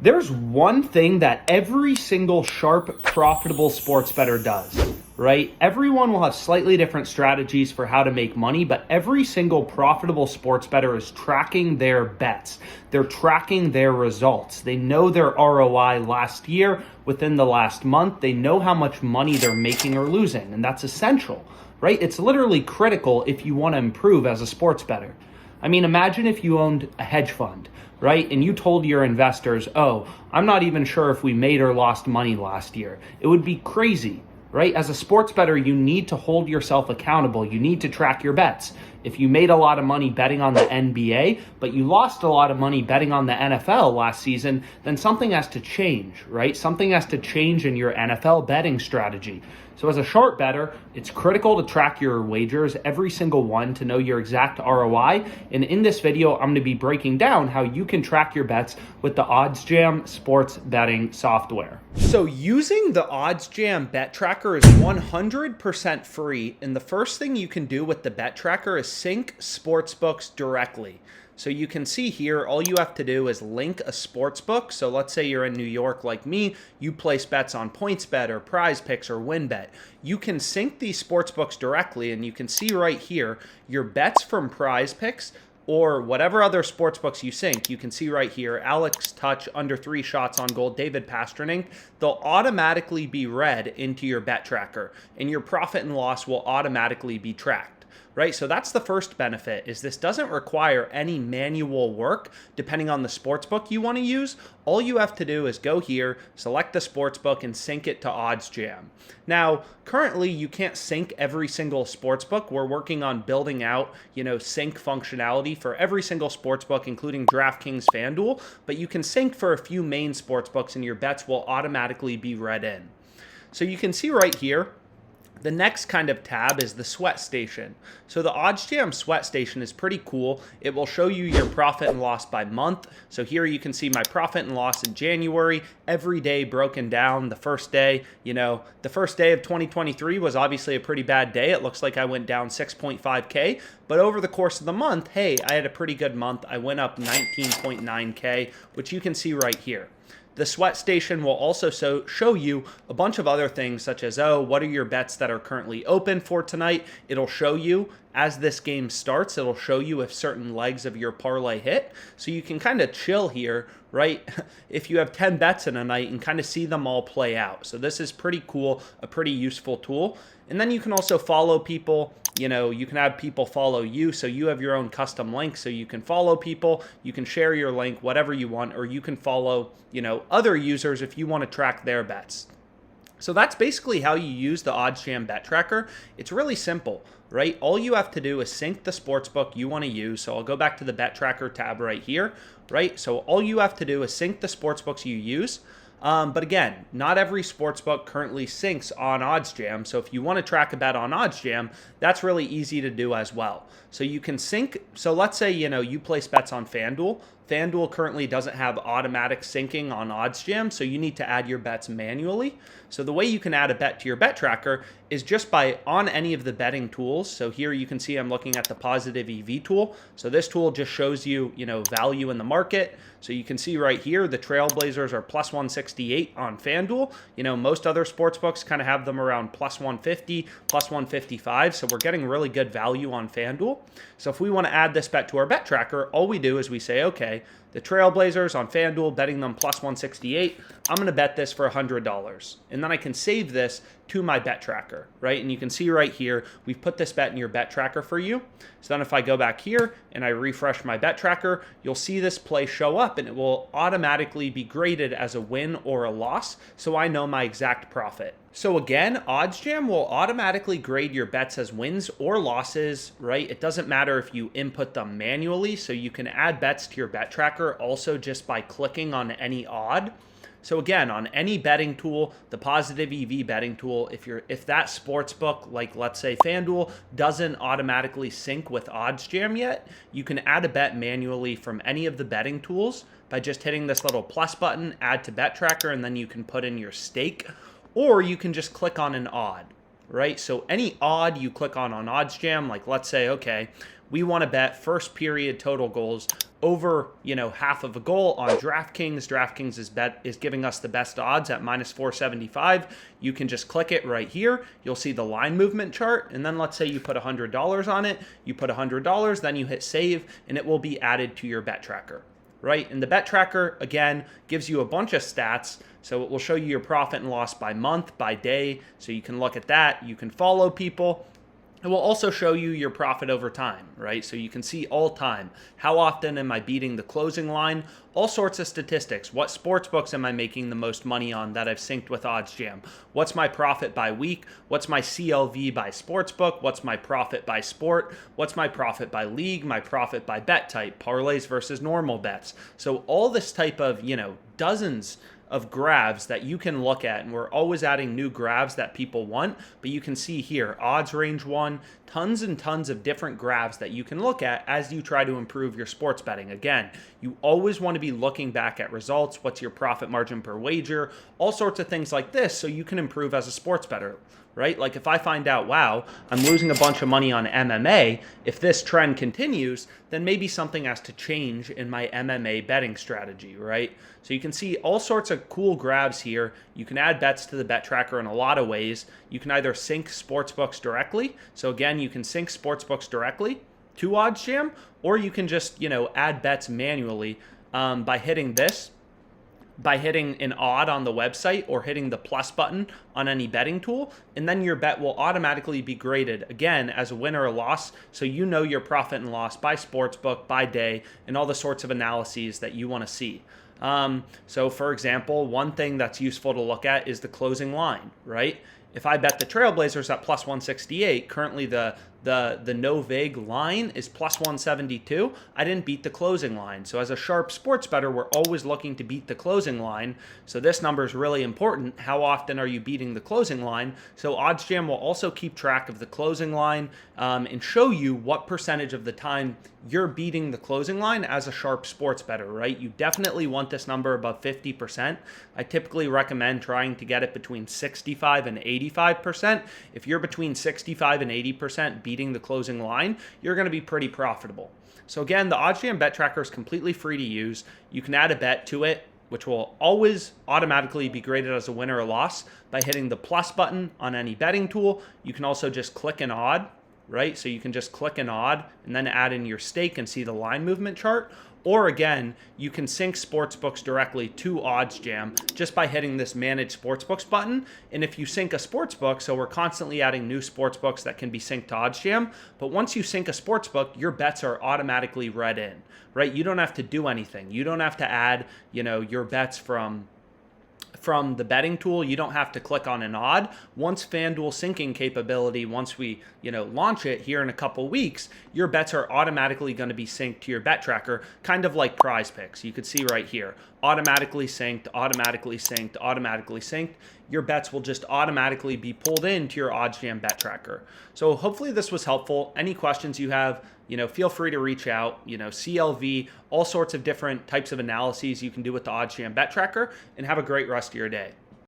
There's one thing that every single sharp, profitable sports bettor does, right? Everyone will have slightly different strategies for how to make money, but every single profitable sports bettor is tracking their bets. They're tracking their results. They know their ROI last year, within the last month. They know how much money they're making or losing, and that's essential, right? It's literally critical if you want to improve as a sports bettor. I mean, imagine if you owned a hedge fund, right? And you told your investors, oh, I'm not even sure if we made or lost money last year. It would be crazy, right? As a sports bettor, you need to hold yourself accountable. You need to track your bets. If you made a lot of money betting on the NBA, but you lost a lot of money betting on the NFL last season, then something has to change, right? Something has to change in your NFL betting strategy. So as a short bettor, it's critical to track your wagers, every single one, to know your exact ROI. And in this video, I'm going to be breaking down how you can track your bets with the OddsJam sports betting software. So using the OddsJam bet tracker is 100% free. And the first thing you can do with the bet tracker is sync sportsbooks directly. So you can see here, all you have to do is link a sportsbook. So let's say you're in New York like me, you place bets on PointsBet or Prize Picks or WinBet. You can sync these sportsbooks directly, and you can see right here your bets from Prize Picks or whatever other sportsbooks you sync. You can see right here, Alex Touch, under 3 shots on goal, David Pastrnak. They'll automatically be read into your bet tracker, and your profit and loss will automatically be tracked. Right, so that's the first benefit, is this doesn't require any manual work depending on the sportsbook you want to use. All you have to do is go here, select the sportsbook, and sync it to OddsJam. Now, currently you can't sync every single sportsbook. We're working on building out, sync functionality for every single sportsbook, including DraftKings, FanDuel, but you can sync for a few main sportsbooks and your bets will automatically be read in. So you can see right here, the next kind of tab is the sweat station. So the OddsJam sweat station is pretty cool. It will show you your profit and loss by month. So here you can see my profit and loss in January, every day broken down. The first day, the first day of 2023 was obviously a pretty bad day. It looks like I went down 6.5K, but over the course of the month, hey, I had a pretty good month. I went up 19.9K, which you can see right here. The sweat station will also show you a bunch of other things, such as, what are your bets that are currently open for tonight? It'll show you as this game starts, it'll show you if certain legs of your parlay hit. So you can kind of chill here, right? If you have 10 bets in a night and kind of see them all play out. So this is pretty cool, a pretty useful tool. And then you can also follow people. You can have people follow you, so you have your own custom link, so you can follow people, you can share your link, whatever you want, or you can follow, other users if you want to track their bets. So that's basically how you use the OddsJam bet tracker. It's really simple, right? All you have to do is sync the sportsbook you want to use. So I'll go back to the bet tracker tab right here, right? So all you have to do is sync the sportsbooks you use. But again, not every sportsbook currently syncs on OddsJam. So if you want to track a bet on OddsJam, that's really easy to do as well. So you can sync. So let's say, you place bets on FanDuel. FanDuel currently doesn't have automatic syncing on OddsJam, so you need to add your bets manually. So the way you can add a bet to your bet tracker is just by on any of the betting tools. So here you can see I'm looking at the positive EV tool. So this tool just shows you, value in the market. So you can see right here, the Trailblazers are plus 168 on FanDuel. Most other sportsbooks kind of have them around plus 150, plus 155. So we're getting really good value on FanDuel. So if we want to add this bet to our bet tracker, all we do is we say, okay, the Trailblazers on FanDuel, betting them plus 168. I'm going to bet this for $100. And then I can save this to my bet tracker, right? And you can see right here, we've put this bet in your bet tracker for you. So then if I go back here and I refresh my bet tracker, you'll see this play show up and it will automatically be graded as a win or a loss. So I know my exact profit. So again, OddsJam will automatically grade your bets as wins or losses, right? It doesn't matter if you input them manually. So you can add bets to your bet tracker also just by clicking on any odd. So again, on any betting tool, the positive EV betting tool, if that sportsbook, like let's say FanDuel, doesn't automatically sync with OddsJam yet, you can add a bet manually from any of the betting tools by just hitting this little plus button, add to bet tracker, and then you can put in your stake, or you can just click on an odd. Right? So any odd you click on OddsJam, like let's say, okay, we want to bet first period total goals over, half of a goal on DraftKings. DraftKings is giving us the best odds at -475. You can just click it right here. You'll see the line movement chart. And then let's say you put $100 on it. You put $100, then you hit save, and it will be added to your bet tracker, right? And the bet tracker, again, gives you a bunch of stats. So it will show you your profit and loss by month, by day. So you can look at that. You can follow people. It will also show you your profit over time, right? So you can see all time. How often am I beating the closing line? All sorts of statistics. What sports books am I making the most money on that I've synced with OddsJam? What's my profit by week? What's my CLV by sportsbook? What's my profit by sport? What's my profit by league? My profit by bet type, parlays versus normal bets. So all this type of, dozens of graphs that you can look at, and we're always adding new graphs that people want, but you can see here odds range 1, tons and tons of different graphs that you can look at as you try to improve your sports betting. Again, you always want to be looking back at results. What's your profit margin per wager? All sorts of things like this so you can improve as a sports bettor, right? Like if I find out, wow, I'm losing a bunch of money on MMA, if this trend continues, then maybe something has to change in my MMA betting strategy, right? So you can see all sorts of cool graphs here. You can add bets to the bet tracker in a lot of ways. You can either sync sportsbooks directly. So again, you can sync sportsbooks directly to OddsJam, or you can just, add bets manually by hitting this, by hitting an odd on the website or hitting the plus button on any betting tool, and then your bet will automatically be graded again as a win or a loss, so you know your profit and loss by sportsbook, by day, and all the sorts of analyses that you want to see. So for example, one thing that's useful to look at is the closing line, right? If I bet the Trailblazers at plus 168, currently the no vig line is plus 172. I didn't beat the closing line. So as a sharp sports bettor, we're always looking to beat the closing line. So this number is really important. How often are you beating the closing line? So OddsJam will also keep track of the closing line and show you what percentage of the time you're beating the closing line as a sharp sports bettor, right? You definitely want this number above 50%. I typically recommend trying to get it between 65 and 85%. If you're between 65 and 80% beating the closing line, you're going to be pretty profitable. So again, the OddsJam bet tracker is completely free to use. You can add a bet to it, which will always automatically be graded as a win or a loss by hitting the plus button on any betting tool. You can also just click an odd, right? So you can just click an odd and then add in your stake and see the line movement chart. Or again, you can sync sportsbooks directly to OddsJam just by hitting this Manage Sportsbooks button. And if you sync a sportsbook, so we're constantly adding new sportsbooks that can be synced to OddsJam, but once you sync a sportsbook, your bets are automatically read in, right? You don't have to do anything. You don't have to add, your bets from the betting tool. You don't have to click on an odd. Once FanDuel syncing capability, once we launch it here in a couple weeks, your bets are automatically going to be synced to your bet tracker, kind of like Prize Picks. You could see right here, automatically synced, automatically synced, automatically synced. Your bets will just automatically be pulled into your OddsJam bet tracker. So hopefully this was helpful. Any questions you have, feel free to reach out. CLV, all sorts of different types of analyses you can do with the OddsJam bet tracker, and have a great rest of your day.